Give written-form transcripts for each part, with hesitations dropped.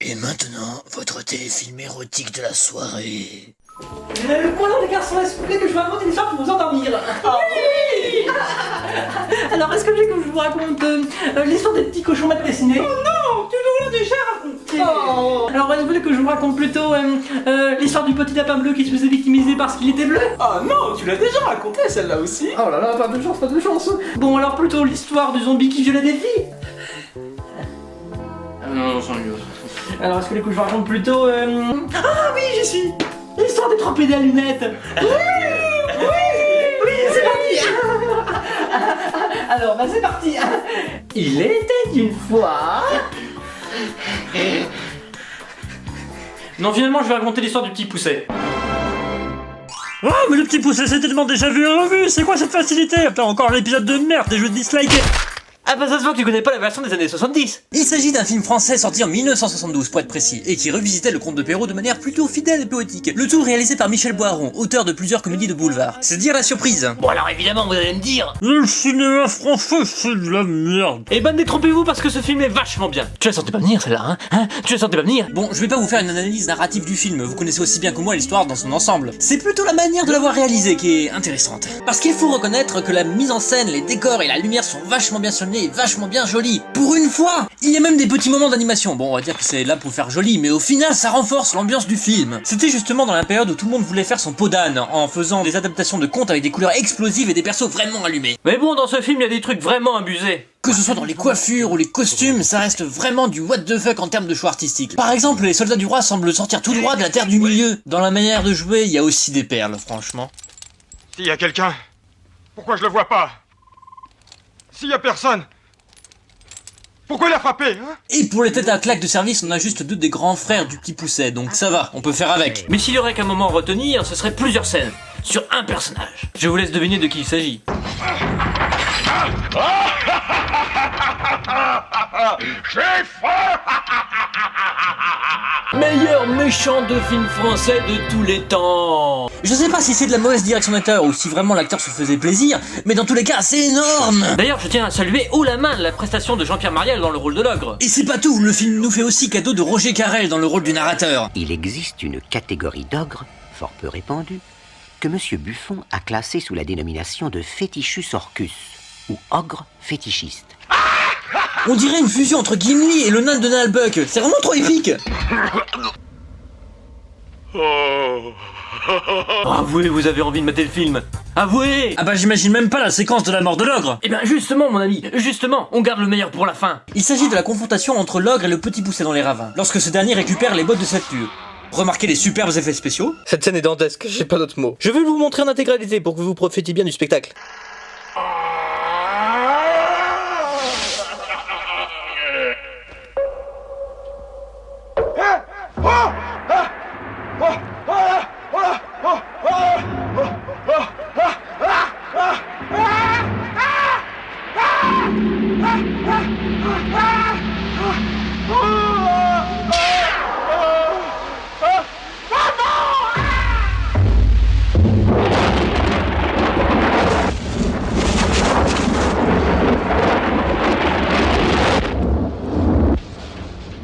Et maintenant, votre téléfilm érotique de la soirée. Voilà les garçons, s'il vous plaît, que je vous raconte une histoire pour vous endormir. Oui. Alors, est-ce que je vous raconte l'histoire des petits cochons mal dessinés? Oh non, tu nous l'as déjà raconté. Oh. Alors, est-ce que vous voulez que je vous raconte plutôt l'histoire du petit lapin bleu qui se faisait victimiser parce qu'il était bleu? Oh non, tu l'as déjà raconté celle-là aussi. Oh là là, pas de chance, pas de chance. Bon, alors plutôt l'histoire du zombie qui violait des filles. Non, sans mieux. Alors, est-ce que je vous raconte plutôt Ah oui, j'y suis. L'histoire des 3 PD à lunettes. Oui, c'est parti. Alors, bah c'est parti. Il était une fois... Non, finalement, je vais raconter l'histoire du petit pousset. Oh, mais le petit poussé, c'est tellement déjà vu et revu. C'est quoi cette facilité? Putain, encore l'épisode de merde des jeux dislikés. Ah bah ça se voit que tu connais pas la version des années 70. Il s'agit d'un film français sorti en 1972 pour être précis, et qui revisitait le conte de Perrault de manière plutôt fidèle et poétique. Le tout réalisé par Michel Boiron, auteur de plusieurs comédies de boulevard. C'est dire la surprise. Bon alors évidemment vous allez me dire... Le cinéma français, c'est de la merde. Eh ben détrompez-vous parce que ce film est vachement bien. Tu la sentais pas venir celle-là, hein? Tu la sentais pas venir? Bon, je vais pas vous faire une analyse narrative du film, vous connaissez aussi bien que moi l'histoire dans son ensemble. C'est plutôt la manière de l'avoir réalisé qui est intéressante. Parce qu'il faut reconnaître que la mise en scène, les décors et la lumière sont vachement bien soignés et vachement bien jolis. Pour une fois! Il y a même des petits moments d'animation. Bon, on va dire que c'est là pour faire joli, mais au final, ça renforce l'ambiance du film. C'était justement dans la période où tout le monde voulait faire son pot d'âne, en faisant des adaptations de contes avec des couleurs explosives et des persos vraiment allumés. Mais bon, dans ce film, il y a des trucs vraiment abusés. Que ce soit dans les coiffures ou les costumes, ça reste vraiment du what the fuck en termes de choix artistiques. Par exemple, les soldats du roi semblent sortir tout droit de la terre du milieu. Dans la manière de jouer, il y a aussi des perles, franchement. S'il y a quelqu'un, pourquoi je le vois pas? S'il y a personne, pourquoi il a frappé, hein? Et pour les têtes à claque de service, on a juste 2 des grands frères du petit pousset, donc ça va, on peut faire avec. Mais s'il y aurait qu'un moment à retenir, ce serait plusieurs scènes, sur un personnage. Je vous laisse deviner de qui il s'agit. Meilleur méchant de film français de tous les temps. Je sais pas si c'est de la mauvaise direction d'acteur ou si vraiment l'acteur se faisait plaisir, mais dans tous les cas, c'est énorme. D'ailleurs, je tiens à saluer haut la main la prestation de Jean-Pierre Mariel dans le rôle de l'ogre. Et c'est pas tout, le film nous fait aussi cadeau de Roger Carrel dans le rôle du narrateur. Il existe une catégorie d'ogres, fort peu répandue, que M. Buffon a classée sous la dénomination de Fétichus Orcus, ou ogre fétichiste. On dirait une fusion entre Gimli et le nain de Donald Buck, c'est vraiment trop épique. Avouez, vous avez envie de mater le film. Avouez. Ah bah j'imagine même pas la séquence de la mort de l'ogre. Eh ben justement mon ami, justement, on garde le meilleur pour la fin. Il s'agit de la confrontation entre l'ogre et le petit pousset dans les ravins, lorsque ce dernier récupère les bottes de cette tueur. Remarquez les superbes effets spéciaux. Cette scène est dantesque, j'ai pas d'autres mots. Je vais vous montrer en intégralité pour que vous profitiez bien du spectacle.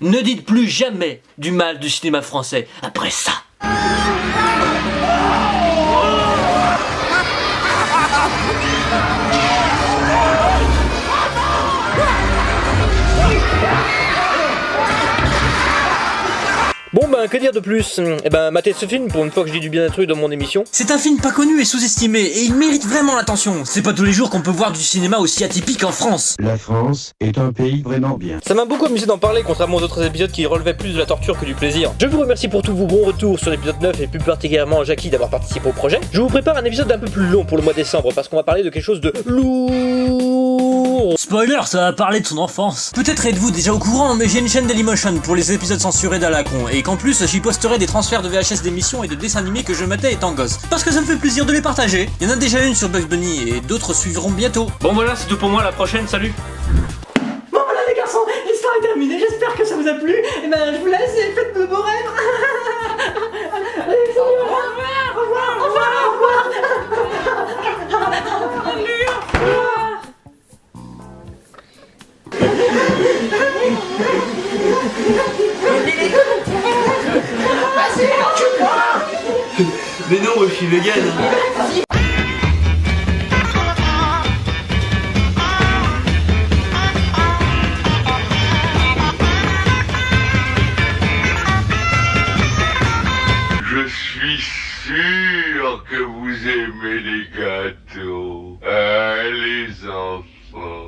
Ne dites plus jamais du mal du cinéma français après ça. Bon ben, que dire de plus? Eh ben, matez ce film pour une fois que je dis du bien intrus dans mon émission. C'est un film pas connu et sous-estimé, et il mérite vraiment l'attention. C'est pas tous les jours qu'on peut voir du cinéma aussi atypique en France. La France est un pays vraiment bien. Ça m'a beaucoup amusé d'en parler, contrairement aux autres épisodes qui relevaient plus de la torture que du plaisir. Je vous remercie pour tous vos bons retours sur l'épisode 9 et plus particulièrement Jackie d'avoir participé au projet. Je vous prépare un épisode un peu plus long pour le mois de décembre parce qu'on va parler de quelque chose de lourd. Spoiler, ça va parler de son enfance. Peut-être êtes-vous déjà au courant, mais j'ai une chaîne Dailymotion pour les épisodes censurés d'à la con, et qu'en plus j'y posterai des transferts de VHS d'émissions et de dessins animés que je matais étant gosse. Parce que ça me fait plaisir de les partager. Il y en a déjà une sur Bugs Bunny et d'autres suivront bientôt. Bon voilà, c'est tout pour moi, à la prochaine, salut. Bon voilà les garçons, l'histoire est terminée, j'espère que ça vous a plu. Et ben je vous laisse et faites de beaux rêves. Allez, salut, au revoir, au revoir, au revoir, au revoir. Salut, au revoir. moi je suis vegan. Je suis sûr que vous aimez les gâteaux. Les enfants.